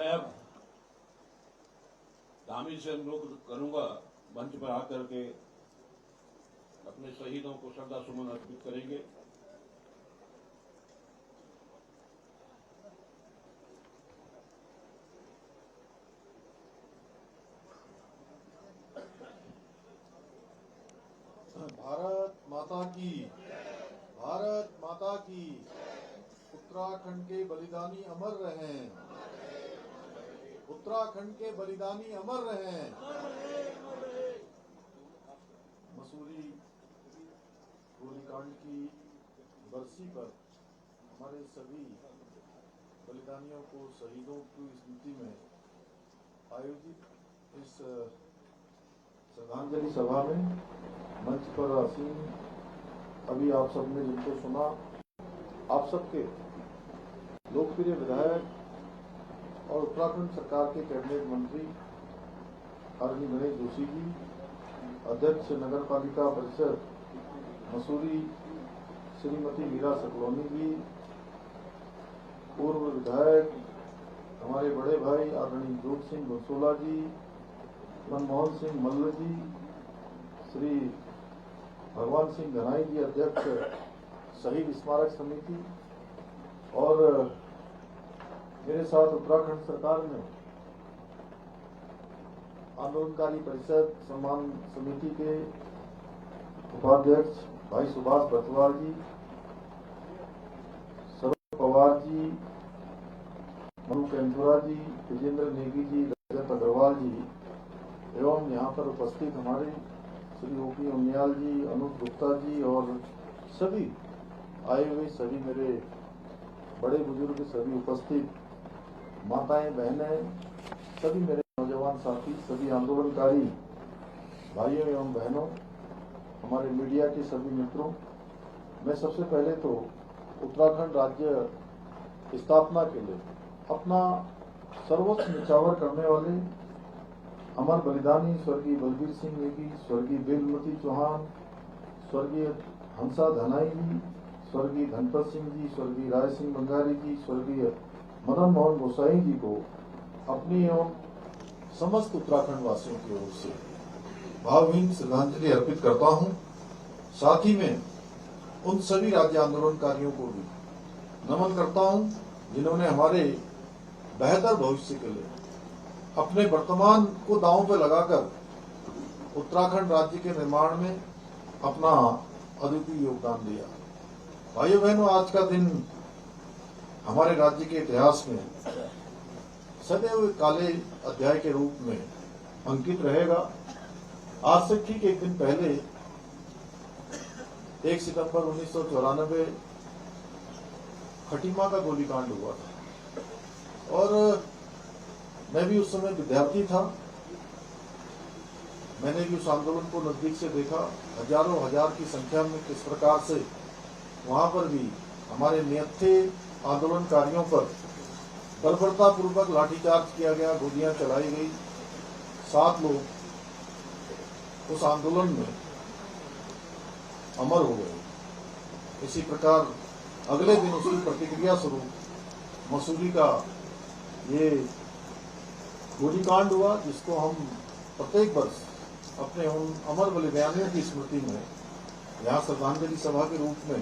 मैं अब धामी से अनुरोध करूंगा मंच पर आकर के अपने शहीदों को श्रद्धा सुमन अर्पित करेंगे। भारत माता की, भारत माता की। उत्तराखंड के बलिदानी अमर रहें, उत्तराखंड के बलिदानी अमर रहें। मसूरी गोलीकांड की बरसी पर हमारे सभी बलिदानियों को, शहीदों की स्मृति में आयोजित इस श्रद्धांजलि सभा में मंच पर आसीन अभी आप सबने जिनको सुना, आप सबके लोकप्रिय विधायक और उत्तराखंड सरकार के कैबिनेट मंत्री आदरणीय गणेश जोशी जी, अध्यक्ष नगर पालिका परिषद मसूरी श्रीमती मीरा सकलोनी जी, पूर्व विधायक हमारे बड़े भाई आदरणीय जोत सिंह बंसोला जी, मनमोहन सिंह मल्ल जी, श्री भगवान सिंह घनाई जी, अध्यक्ष शहीद स्मारक समिति, और मेरे साथ उत्तराखंड सरकार में आंदोलनकारी परिषद सम्मान समिति के उपाध्यक्ष भाई सुभाष बतवाल जी, सरोज पवार जी, मनु कैंथुरा जी, विजेंद्र नेगी जी, रजत अग्रवाल जी एवं यहाँ पर उपस्थित हमारे श्री ओपी उनियाल जी, अनूप गुप्ता जी और सभी आए हुए सभी मेरे बड़े बुजुर्ग, सभी उपस्थित माताएं, बहनें, सभी मेरे नौजवान साथी, सभी आंदोलनकारी भाइयों एवं बहनों, हमारे मीडिया के सभी मित्रों, मैं सबसे पहले तो उत्तराखंड राज्य स्थापना के लिए अपना सर्वोच्च निछावर करने वाले अमर बलिदानी स्वर्गीय बलबीर सिंह नेगी, स्वर्गीय बेलमती चौहान, स्वर्गीय हंसा धनाई जी, स्वर्गीय धनपत सिंह जी, स्वर्गीय राय सिंह बंगारी जी, स्वर्गीय मदन मोहन गोसाई जी को अपनी एवं समस्त उत्तराखंड वासियों की ओर से भावहीन श्रद्धांजलि अर्पित करता हूं। साथ ही में उन सभी राज्य आंदोलनकारियों को भी नमन करता हूं जिन्होंने हमारे बेहतर भविष्य के लिए अपने वर्तमान को दांव पे लगाकर उत्तराखंड राज्य के निर्माण में अपना अद्वितीय योगदान दिया। भाइयों बहनों, आज का दिन हमारे राज्य के इतिहास में सदैव काले अध्याय के रूप में अंकित रहेगा। आज से ठीक एक दिन पहले 1 सितंबर 1994 खटीमा का गोलीकांड हुआ था और मैं भी उस समय विद्यार्थी था। मैंने भी उस आंदोलन को नजदीक से देखा, हजारों हजार की संख्या में किस प्रकार से वहां पर भी हमारे निहत्थे आंदोलनकारियों पर बर्बरतापूर्वक लाठीचार्ज किया गया, गोलियां चलाई गई। 7 लोग उस आंदोलन में अमर हो गए। इसी प्रकार अगले दिन उसकी प्रतिक्रिया स्वरूप मसूरी का ये गोलीकांड हुआ, जिसको हम प्रत्येक वर्ष अपने उन अमर बलिदानियों की स्मृति में यहाँ श्रद्धांजलि सभा के रूप में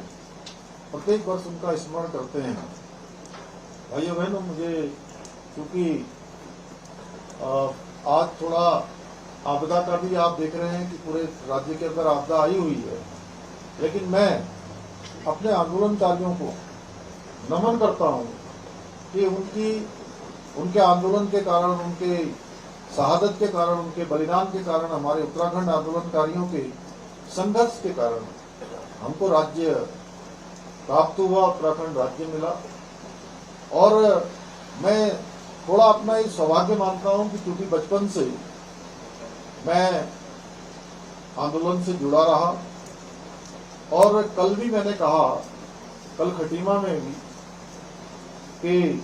प्रत्येक वर्ष उनका स्मरण करते हैं। भाइयों बहनों, मुझे क्योंकि आज थोड़ा आपदा का भी आप देख रहे हैं कि पूरे राज्य के अंदर आपदा आई हुई है, लेकिन मैं अपने आंदोलनकारियों को नमन करता हूं कि उनके आंदोलन के कारण, उनके शहादत के कारण, उनके बलिदान के कारण, हमारे उत्तराखंड आंदोलनकारियों के संघर्ष के कारण हमको राज्य प्राप्त हुआ, उत्तराखंड राज्य मिला। और मैं थोड़ा अपना ये सौभाग्य मानता हूं कि क्योंकि बचपन से मैं आंदोलन से जुड़ा रहा और कल भी मैंने कहा, कल खटीमा में भी, कि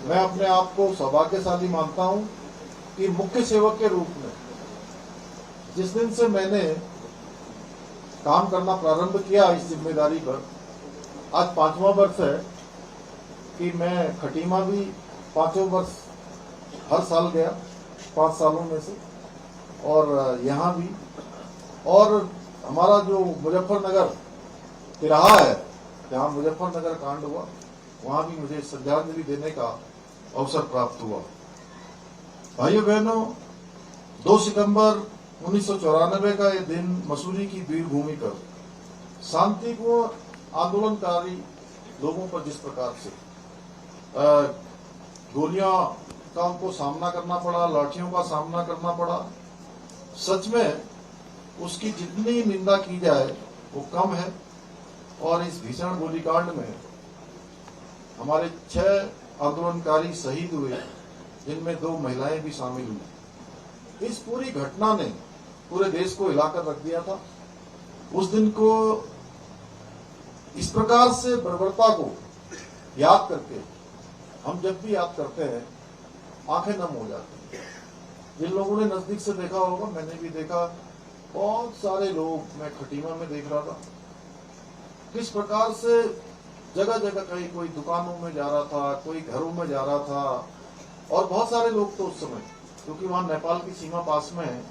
मैं अपने आप को सौभाग्यशाली मानता हूं कि मुख्य सेवक के रूप में जिस दिन से मैंने काम करना प्रारंभ किया इस जिम्मेदारी पर, आज 5वां वर्ष है कि मैं खटीमा भी 5वें वर्ष हर साल गया 5 सालों में से, और यहाँ भी, और हमारा जो मुजफ्फरनगर तिराहा है जहाँ मुजफ्फरनगर कांड हुआ, वहाँ भी मुझे श्रद्धांजलि देने का अवसर प्राप्त हुआ। भाइयों बहनों, 2 सितंबर 1994 का ये दिन मसूरी की वीर भूमि पर शांतिपूर्ण आंदोलनकारी लोगों पर जिस प्रकार से गोलियां का उनको सामना करना पड़ा, लाठियों का सामना करना पड़ा, सच में उसकी जितनी निंदा की जाए वो कम है। और इस भीषण गोलीकांड में हमारे 6 आंदोलनकारी शहीद हुए, जिनमें 2 महिलाएं भी शामिल हुई। इस पूरी घटना ने पूरे देश को हिलाकर रख दिया था। उस दिन को इस प्रकार से बर्बरता को याद करके हम जब भी याद करते हैं आंखें नम हो जाती हैं। जिन लोगों ने नजदीक से देखा होगा, मैंने भी देखा, बहुत सारे लोग, मैं खटीमा में देख रहा था किस प्रकार से जगह जगह कहीं कोई दुकानों में जा रहा था, कोई घरों में जा रहा था, और बहुत सारे लोग तो उस समय, क्योंकि वहां नेपाल की सीमा पास में है,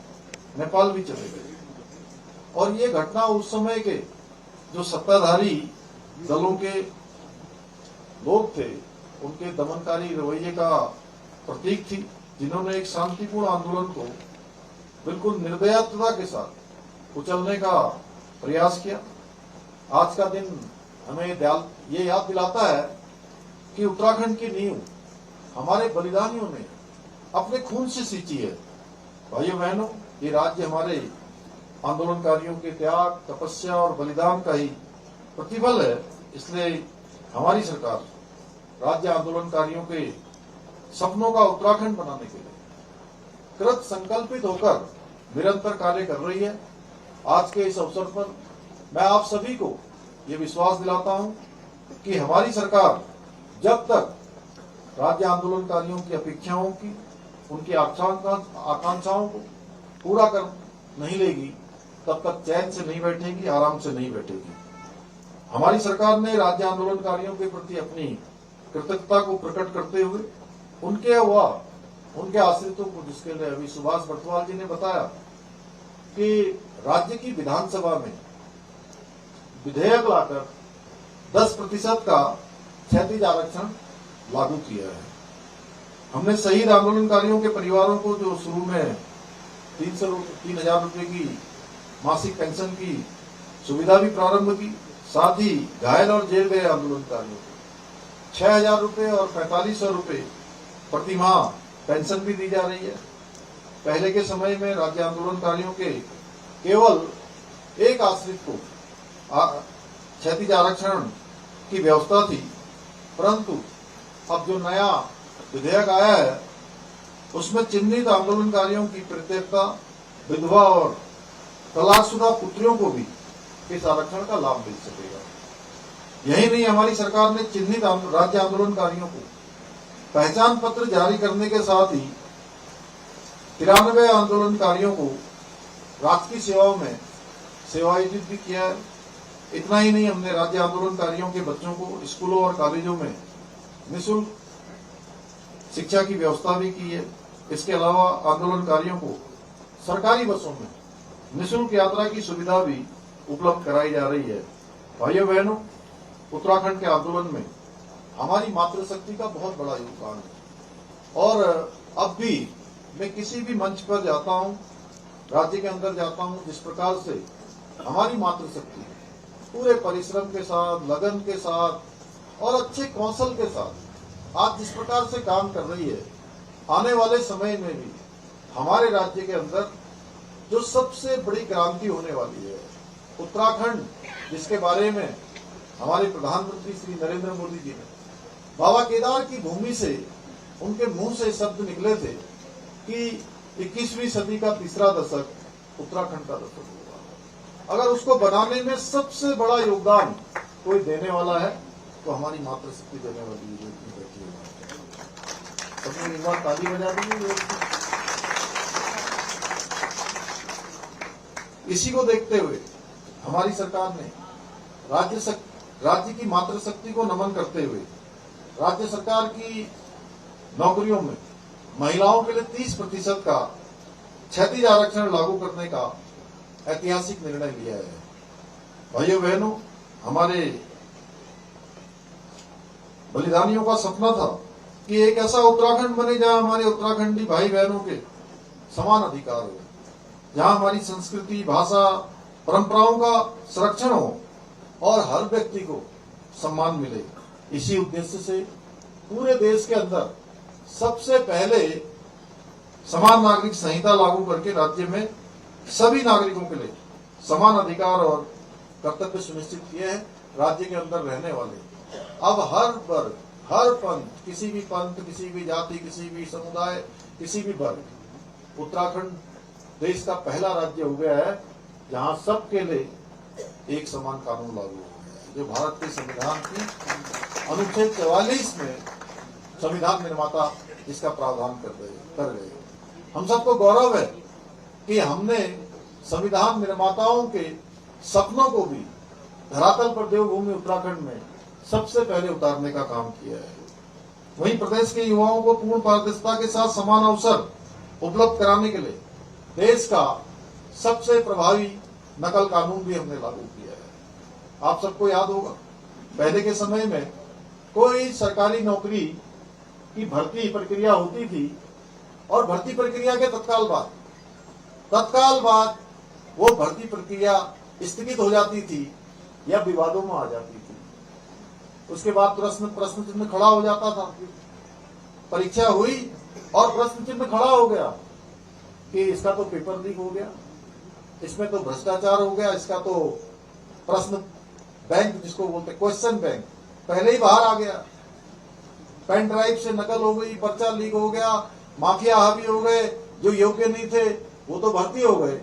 नेपाल भी चले गए। और ये घटना उस समय के जो सत्ताधारी दलों के लोग थे, उनके दमनकारी रवैये का प्रतीक थी, जिन्होंने एक शांतिपूर्ण आंदोलन को बिल्कुल निर्दयता के साथ कुचलने का प्रयास किया। आज का दिन हमें ये याद दिलाता है कि उत्तराखंड की नींव हमारे बलिदानियों ने अपने खून से सींची है। भाइयों बहनों, ये राज्य हमारे आंदोलनकारियों के त्याग, तपस्या और बलिदान का ही प्रतिफल है। इसलिए हमारी सरकार राज्य आंदोलनकारियों के सपनों का उत्तराखंड बनाने के लिए कृत संकल्पित होकर निरंतर कार्य कर रही है। आज के इस अवसर पर मैं आप सभी को ये विश्वास दिलाता हूं कि हमारी सरकार जब तक राज्य आंदोलनकारियों की अपेक्षाओं की, उनकी आकांक्षाओं को पूरा कर नहीं लेगी, तब तक चैन से नहीं बैठेगी, आराम से नहीं बैठेगी। हमारी सरकार ने राज्य आंदोलनकारियों के प्रति अपनी कृतज्ञता को प्रकट करते हुए उनके आश्रितों को, जिसके लिए अभी सुभाष बटवाल जी ने बताया कि राज्य की विधानसभा में विधेयक लाकर 10% का क्षैतिज आरक्षण लागू किया है। हमने शहीद आंदोलनकारियों के परिवारों को जो शुरू में 3,000 रुपए की मासिक पेंशन की सुविधा भी प्रारंभ की, साथ ही घायल और जेल गए आंदोलनकारियों को 6,000 रुपए और 4,500 रुपए प्रति माह पेंशन भी दी जा रही है। पहले के समय में राज्य आंदोलनकारियों के केवल एक आश्रित को क्षैतिज आरक्षण की व्यवस्था थी, परंतु अब जो नया विधेयक आया है उसमें चिन्हित आंदोलनकारियों की प्रत्येकता, विधवा और तलाकशुदा पुत्रियों को भी इस आरक्षण का लाभ मिल सकेगा। यही नहीं, हमारी सरकार ने चिन्हित राज्य आंदोलनकारियों को पहचान पत्र जारी करने के साथ ही 93 आंदोलनकारियों को राजकीय सेवाओं में सेवायोजित भी किया है। इतना ही नहीं, हमने राज्य आंदोलनकारियों के बच्चों को स्कूलों और कॉलेजों में निःशुल्क शिक्षा की व्यवस्था भी की है। इसके अलावा आंदोलनकारियों को सरकारी बसों में निःशुल्क यात्रा की सुविधा भी उपलब्ध कराई जा रही है। भाइयों बहनों, उत्तराखंड के आंदोलन में हमारी मातृशक्ति का बहुत बड़ा योगदान है। और अब भी मैं किसी भी मंच पर जाता हूं, राज्य के अंदर जाता हूं, जिस प्रकार से हमारी मातृशक्ति पूरे परिश्रम के साथ, लगन के साथ और अच्छे कौशल के साथ आज जिस प्रकार से काम कर रही है, आने वाले समय में भी हमारे राज्य के अंदर जो सबसे बड़ी क्रांति होने वाली है, उत्तराखंड, जिसके बारे में हमारे प्रधानमंत्री श्री नरेंद्र मोदी जी ने बाबा केदार की भूमि से, उनके मुंह से शब्द निकले थे कि 21वीं सदी का तीसरा दशक उत्तराखंड का दशक होगा। अगर उसको बनाने में सबसे बड़ा योगदान कोई देने वाला है तो हमारी मातृशक्ति देने वाली बैठी है। सबने एक बार ताली बजा दी। इसी को देखते हुए हमारी सरकार ने राज्य की मातृशक्ति को नमन करते हुए राज्य सरकार की नौकरियों में महिलाओं के लिए 30% का क्षैतिज आरक्षण लागू करने का ऐतिहासिक निर्णय लिया है। भाइयों बहनों, हमारे बलिदानियों का सपना था कि एक ऐसा उत्तराखंड बने जहां हमारे उत्तराखंडी भाई बहनों के समान अधिकार हो, जहां हमारी संस्कृति, भाषा, परंपराओं का संरक्षण हो और हर व्यक्ति को सम्मान मिले। इसी उद्देश्य से पूरे देश के अंदर सबसे पहले समान नागरिक संहिता लागू करके राज्य में सभी नागरिकों के लिए समान अधिकार और कर्तव्य सुनिश्चित किए हैं। राज्य के अंदर रहने वाले अब हर वर्ग, हर पंथ, किसी भी जाति, किसी भी समुदाय, किसी भी वर्ग, उत्तराखंड देश का पहला राज्य हो गया है जहां सबके लिए एक समान कानून लागू हो गया है, जो भारत के संविधान की अनुच्छेद 44 में संविधान निर्माता इसका प्रावधान कर गए। हम सबको गौरव है कि हमने संविधान निर्माताओं के सपनों को भी धरातल पर देवभूमि उत्तराखंड में सबसे पहले उतारने का काम किया है। वहीं प्रदेश के युवाओं को पूर्ण पारदर्शिता के साथ समान अवसर उपलब्ध कराने के लिए देश का सबसे प्रभावी नकल कानून भी हमने लागू किया है। आप सबको याद होगा, पहले के समय में कोई सरकारी नौकरी की भर्ती प्रक्रिया होती थी और भर्ती प्रक्रिया के तत्काल बाद वो भर्ती प्रक्रिया स्थगित हो जाती थी या विवादों में आ जाती थी। उसके बाद प्रश्न चिन्ह खड़ा हो जाता था। परीक्षा हुई और प्रश्न चिन्ह खड़ा हो गया कि इसका तो पेपर लीक हो गया, इसमें तो भ्रष्टाचार हो गया, इसका तो प्रश्न बैंक जिसको बोलते क्वेश्चन बैंक पहले ही बाहर आ गया, पेन ड्राइव से नकल हो गई, पर्चा लीक हो गया, माफिया हावी हो गए, जो योग्य नहीं थे वो तो भर्ती हो गए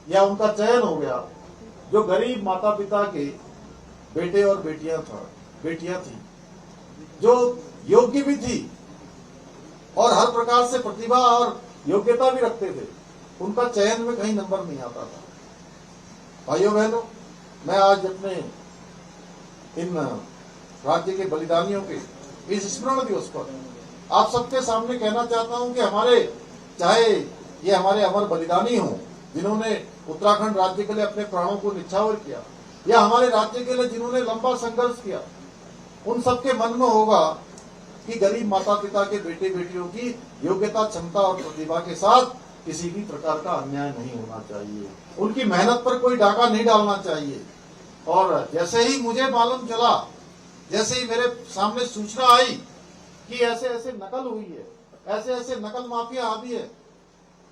या उनका चयन हो गया। जो गरीब माता पिता के बेटे और बेटियां थी, जो योग्य भी थी और हर प्रकार से प्रतिभा और योग्यता भी रखते थे, उनका चयन में कहीं नंबर नहीं आता था। भाइयों बहनों, मैं आज अपने इन राज्य के बलिदानियों के इस स्मरण दिवस पर आप सबके सामने कहना चाहता हूं कि चाहे ये हमारे अमर बलिदानी हों जिन्होंने उत्तराखंड राज्य के लिए अपने प्राणों को निछावर किया, या हमारे राज्य के लिए जिन्होंने लंबा संघर्ष किया, उन सबके मन में होगा कि गरीब माता पिता के बेटे बेटियों की योग्यता, क्षमता और प्रतिभा के साथ किसी भी प्रकार का अन्याय नहीं होना चाहिए, उनकी मेहनत पर कोई डाका नहीं डालना चाहिए। और जैसे ही मुझे मालूम चला, जैसे ही मेरे सामने सूचना आई कि ऐसे ऐसे नकल हुई है, ऐसे ऐसे नकल माफिया हावी है,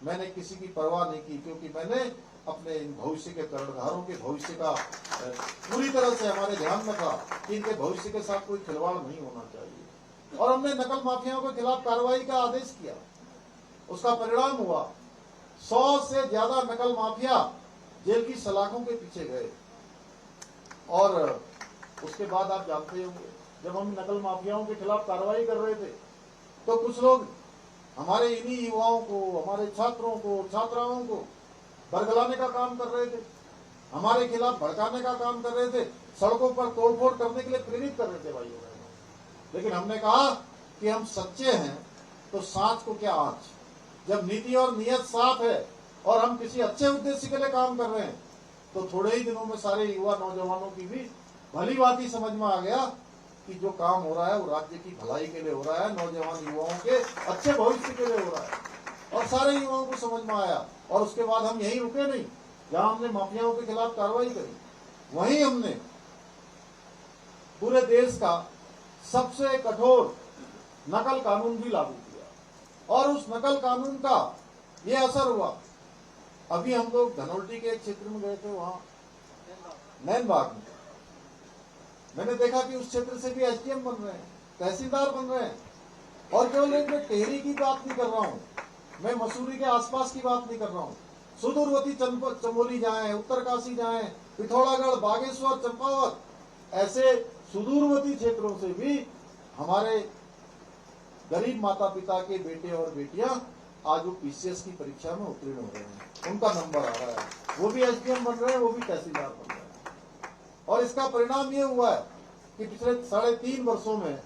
मैंने किसी की परवाह नहीं की, क्योंकि मैंने अपने भविष्य के कर्णधारों के भविष्य का पूरी तरह से हमारे ध्यान में था कि इनके भविष्य के साथ कोई खिलवाड़ नहीं होना चाहिए। और हमने नकल माफियाओं के खिलाफ कार्रवाई का आदेश किया। उसका परिणाम हुआ 100 से ज्यादा नकल माफिया जेल की सलाखों के पीछे गए। और उसके बाद आप जानते होंगे, जब हम नकल माफियाओं के खिलाफ कार्रवाई कर रहे थे तो कुछ लोग हमारे इन्हीं युवाओं को, हमारे छात्रों को, छात्राओं को बरगलाने का काम कर रहे थे, हमारे खिलाफ भड़काने का काम कर रहे थे, सड़कों पर तोड़फोड़ करने के लिए प्रेरित कर रहे थे भाइयों बहनों। लेकिन हमने कहा कि हम सच्चे हैं तो सांच को क्या आंच। जब नीति और नियत साफ है और हम किसी अच्छे उद्देश्य के लिए काम कर रहे हैं तो थोड़े ही दिनों में सारे युवा नौजवानों की भी भली बात समझ में आ गया कि जो काम हो रहा है वो राज्य की भलाई के लिए हो रहा है, नौजवान युवाओं के अच्छे भविष्य के लिए हो रहा है। और सारे युवाओं को समझ में आया। और उसके बाद हम यहीं रुके नहीं, जहां हमने माफियाओं के खिलाफ कार्रवाई करी वहीं हमने पूरे देश का सबसे कठोर नकल कानून भी लागू किया। और उस नकल कानून का ये असर हुआ। अभी हम लोग धनोल्टी के एक क्षेत्र में गए थे, वहां नैनबाग में मैंने देखा कि उस क्षेत्र से भी एसडीएम बन रहे हैं, तहसीलदार बन रहे हैं। और केवल एक मैं टेहरी की बात नहीं कर रहा हूं, मैं मसूरी के आसपास की बात नहीं कर रहा हूं, सुदूरवर्ती चमोली जाएं, उत्तरकाशी जाएं, पिथौरागढ़, बागेश्वर, चंपावत, ऐसे सुदूरवर्ती क्षेत्रों से भी हमारे गरीब माता पिता के बेटे और बेटियां आज वो पीसीएस की परीक्षा में उत्तीर्ण हो रहे हैं, उनका नंबर आ रहा है, वो भी एसडीएम बन रहे हैं, वो भी तहसीलदार बन रहे हैं। और इसका परिणाम ये हुआ है कि पिछले 3.5 वर्षों में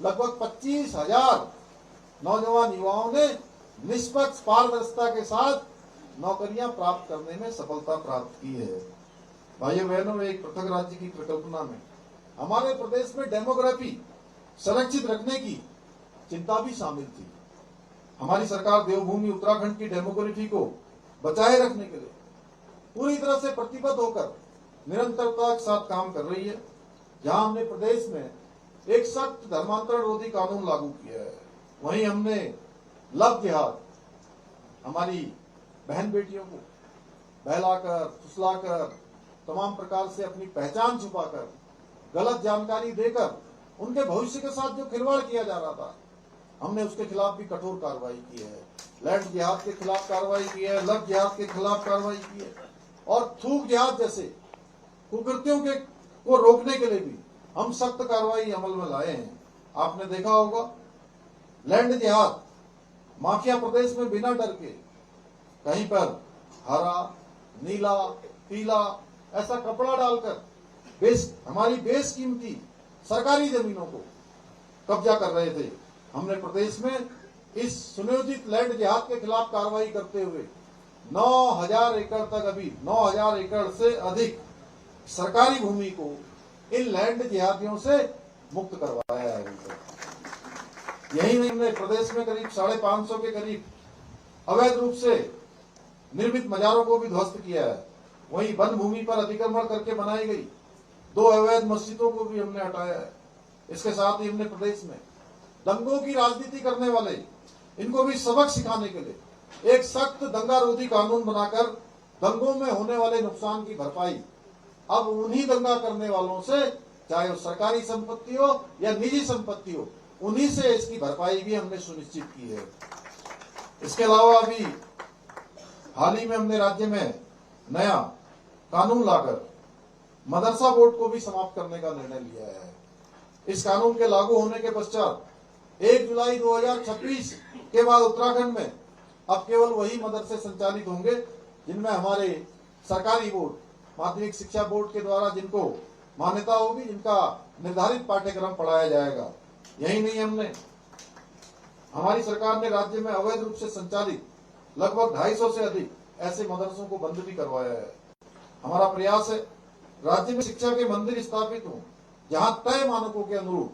लगभग 25,000 नौजवान युवाओं ने निष्पक्ष पारदर्शिता के साथ नौकरियां प्राप्त करने में सफलता प्राप्त की है। भाइयों बहनों, एक पृथक राज्य की परिकल्पना में हमारे प्रदेश में डेमोग्राफी संरक्षित रखने की चिंता भी शामिल थी। हमारी सरकार देवभूमि उत्तराखंड की डेमोग्राफी को बचाए रखने के लिए पूरी तरह से प्रतिबद्ध होकर निरंतरता के साथ काम कर रही है। जहां हमने प्रदेश में एक सख्त धर्मांतरण रोधी कानून लागू किया है, वहीं हमने लव जिहाद, हमारी बहन बेटियों को बहलाकर फुसलाकर तमाम प्रकार से अपनी पहचान छुपाकर गलत जानकारी देकर उनके भविष्य के साथ जो खिलवाड़ किया जा रहा था, हमने उसके खिलाफ भी कठोर कार्रवाई की है। लैंड जिहाद के खिलाफ कार्रवाई की है, लव जिहाद के खिलाफ कार्रवाई की है और थूक जिहाद जैसे कुकृत्यों के को रोकने के लिए भी हम सख्त कार्रवाई अमल में लाए हैं। आपने देखा होगा, लैंड जिहाद माफिया प्रदेश में बिना डर के कहीं पर हरा, नीला, पीला ऐसा कपड़ा डालकर हमारी बेशकीमती सरकारी जमीनों को कब्जा कर रहे थे। हमने प्रदेश में इस सुनियोजित लैंड जिहाद के खिलाफ कार्रवाई करते हुए 9,000 एकड़ तक, अभी 9,000 एकड़ से अधिक सरकारी भूमि को इन लैंड जिहादियों से मुक्त करवाया है। यही नहीं, हमने प्रदेश में करीब 550 के करीब अवैध रूप से निर्मित मजारों को भी ध्वस्त किया है। वहीं वन भूमि पर अतिक्रमण करके बनाई गई 2 अवैध मस्जिदों को भी हमने हटाया है। इसके साथ ही हमने प्रदेश में दंगों की राजनीति करने वाले इनको भी सबक सिखाने के लिए एक सख्त दंगा रोधी कानून बनाकर दंगों में होने वाले नुकसान की भरपाई अब उन्हीं दंगा करने वालों से, चाहे वो सरकारी संपत्ति हो या निजी संपत्ति हो, उन्हीं से इसकी भरपाई भी हमने सुनिश्चित की है। इसके अलावा अभी हाल ही में हमने राज्य में नया कानून लाकर मदरसा बोर्ड को भी समाप्त करने का निर्णय लिया है। इस कानून के लागू होने के पश्चात 1 जुलाई 2026 के बाद उत्तराखंड में अब केवल वही मदरसे संचालित होंगे जिनमें हमारे सरकारी बोर्ड, माध्यमिक शिक्षा बोर्ड के द्वारा जिनको मान्यता होगी, जिनका निर्धारित पाठ्यक्रम पढ़ाया जाएगा। यही नहीं, हमारी सरकार ने राज्य में अवैध रूप से संचालित लगभग 250 से अधिक ऐसे मदरसों को बंद भी करवाया है। हमारा प्रयास है राज्य में शिक्षा के मंदिर स्थापित हों, जहां तय मानकों के अनुरूप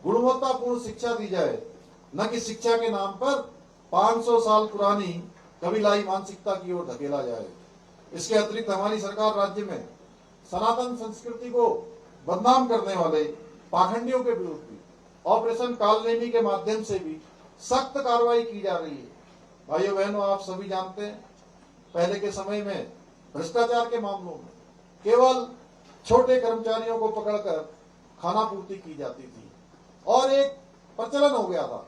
गुणवत्तापूर्ण शिक्षा दी जाए, न कि शिक्षा के नाम पर 500 साल पुरानी कबीलाई मानसिकता की ओर धकेला जाए। इसके अतिरिक्त हमारी सरकार राज्य में सनातन संस्कृति को बदनाम करने वाले पाखंडियों के विरुद्ध भी ऑपरेशन कालनेमी के माध्यम से भी सख्त कार्रवाई की जा रही है। भाइयों बहनों, आप सभी जानते हैं, पहले के समय में भ्रष्टाचार के मामलों में केवल छोटे कर्मचारियों को पकड़कर खाना पूर्ति की जाती थी और एक प्रचलन हो गया था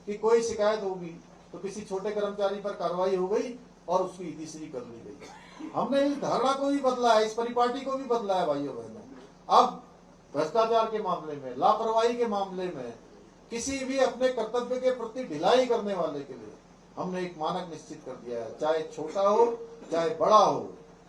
कि कोई शिकायत होगी तो किसी छोटे कर्मचारी पर कार्रवाई हो गई और उसकी तीसरी कर ली गई। हमने इस धारणा को भी बदला है, इस परिपाटी को भी बदला है। भाइयों बहनों, अब भ्रष्टाचार के मामले में, लापरवाही के मामले में, किसी भी अपने कर्तव्य के प्रति ढिलाई करने वाले के लिए हमने एक मानक निश्चित कर दिया है, चाहे छोटा हो चाहे बड़ा हो।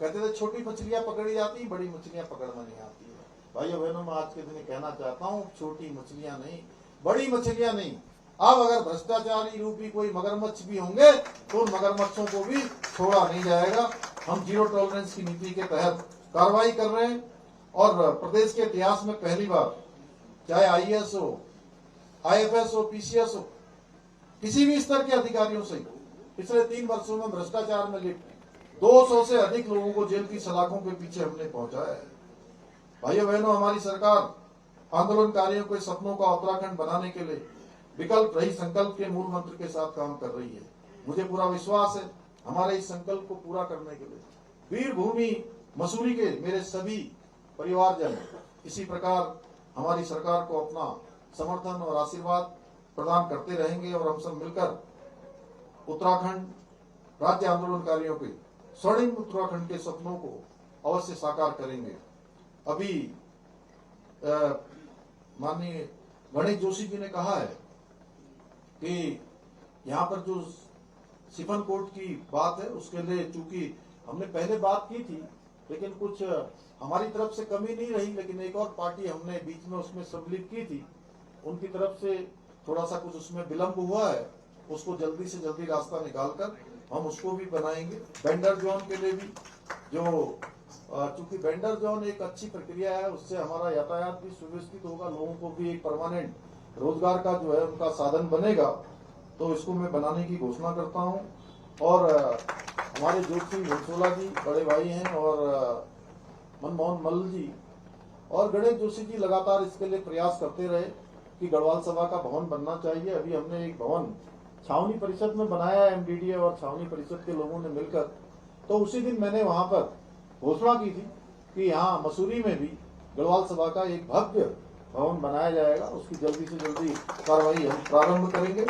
कहते थे छोटी मछलियां पकड़ी जाती, बड़ी मछलियां पकड़ना नहीं आती है। भाइयों बहनों, मैं आज के दिन कहना चाहता हूँ, छोटी मछलियां नहीं, बड़ी मछलियां नहीं, अब अगर भ्रष्टाचारी रूपी कोई मगरमच्छ भी होंगे तो उन मगरमच्छों को भी छोड़ा नहीं जाएगा। हम जीरो टॉलरेंस की नीति के तहत कार्रवाई कर रहे हैं और प्रदेश के इतिहास में पहली बार, चाहे आईएएस हो, आईएफएस हो, पीसीएस हो, किसी भी स्तर के अधिकारियों से पिछले 3 वर्षों में भ्रष्टाचार में लिप्त 200 से अधिक लोगों को जेल की सलाखों के पीछे हमने पहुंचाया है। भाइयों बहनों, हमारी सरकार आंदोलनकारियों के सपनों का उत्तराखंड बनाने के लिए विकल्प रही संकल्प के मूल मंत्र के साथ काम कर रही है। मुझे पूरा विश्वास है हमारे इस संकल्प को पूरा करने के लिए वीरभूमि मसूरी के मेरे सभी परिवारजन इसी प्रकार हमारी सरकार को अपना समर्थन और आशीर्वाद प्रदान करते रहेंगे और हम सब मिलकर उत्तराखंड राज्य आंदोलनकारियों के स्वर्णिम उत्तराखंड के सपनों को अवश्य साकार करेंगे। अभी माननीय गणेश जोशी जी ने कहा है कि यहाँ पर जो सिफन कोर्ट की बात है उसके लिए चूंकि हमने पहले बात की थी लेकिन कुछ हमारी तरफ से कमी नहीं रही, लेकिन एक और पार्टी हमने बीच में उसमें सम्मिलित की थी, उनकी तरफ से थोड़ा सा कुछ उसमें विलंब हुआ है, उसको जल्दी से जल्दी रास्ता निकालकर हम उसको भी बनाएंगे। वेंडर जोन के लिए भी जो चूंकि वेंडर जोन एक अच्छी प्रक्रिया है, उससे हमारा यातायात भी सुव्यवस्थित होगा, लोगों को भी एक परमानेंट रोजगार का जो है उनका साधन बनेगा, तो इसको मैं बनाने की घोषणा करता हूं। और हमारे ज्योति घनसोला जी बड़े भाई हैं और मनमोहन मल्ल जी और गणेश जोशी जी लगातार इसके लिए प्रयास करते रहे कि गढ़वाल सभा का भवन बनना चाहिए। अभी हमने एक भवन छावनी परिषद में बनाया है, एमडीडीए और छावनी परिषद के लोगों ने मिलकर। तो उसी दिन मैंने वहां पर घोषणा की थी कि यहाँ मसूरी में भी गढ़वाल सभा का एक भव्य भवन बनाया जाएगा। उसकी जल्दी से जल्दी कार्रवाई हम प्रारंभ करेंगे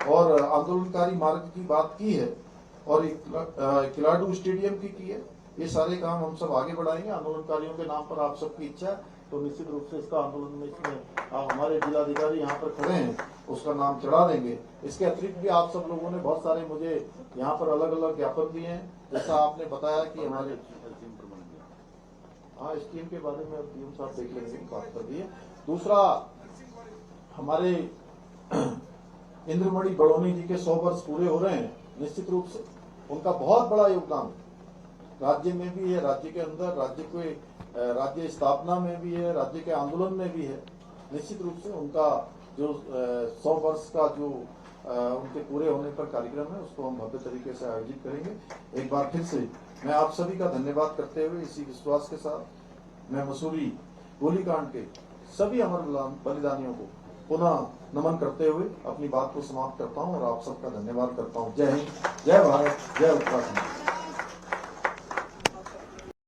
और आंदोलनकारी मार्ग की बात की है और खिलाड़ू स्टेडियम की है। ये सारे काम हम सब आगे बढ़ाएंगे। आंदोलनकारियों के नाम पर आप सबकी इच्छा है तो निश्चित रूप से इसका आंदोलन में इसमें आप हमारे जिलाधिकारी यहाँ पर खड़े हैं उसका नाम चढ़ा देंगे। इसके अतिरिक्त भी आप सब लोगों ने बहुत सारे मुझे यहाँ पर अलग अलग ज्ञापन दिए हैं, जैसा आपने बताया कि हमारे स्कीम के बारे में पीएम साहब देख लेंगे, बात कर दिए। दूसरा, हमारे इंद्रमणि बड़ोनी जी के 100 वर्ष पूरे हो रहे हैं। निश्चित रूप से उनका बहुत बड़ा योगदान राज्य में भी है, राज्य के अंदर, राज्य स्थापना में भी है, राज्य के आंदोलन में भी है। निश्चित रूप से उनका जो 100 वर्ष का जो उनके पूरे होने पर कार्यक्रम है उसको हम भव्य तरीके से आयोजित करेंगे। एक बार फिर से मैं आप सभी का धन्यवाद करते हुए इसी विश्वास के साथ मैं मसूरी गोलीकांड के सभी अमर बलिदानियों को पुनः नमन करते हुए अपनी बात को समाप्त करता हूं और आप सबका धन्यवाद करता हूं। जय हिंद, जय भारत, जय उत्तराखंड।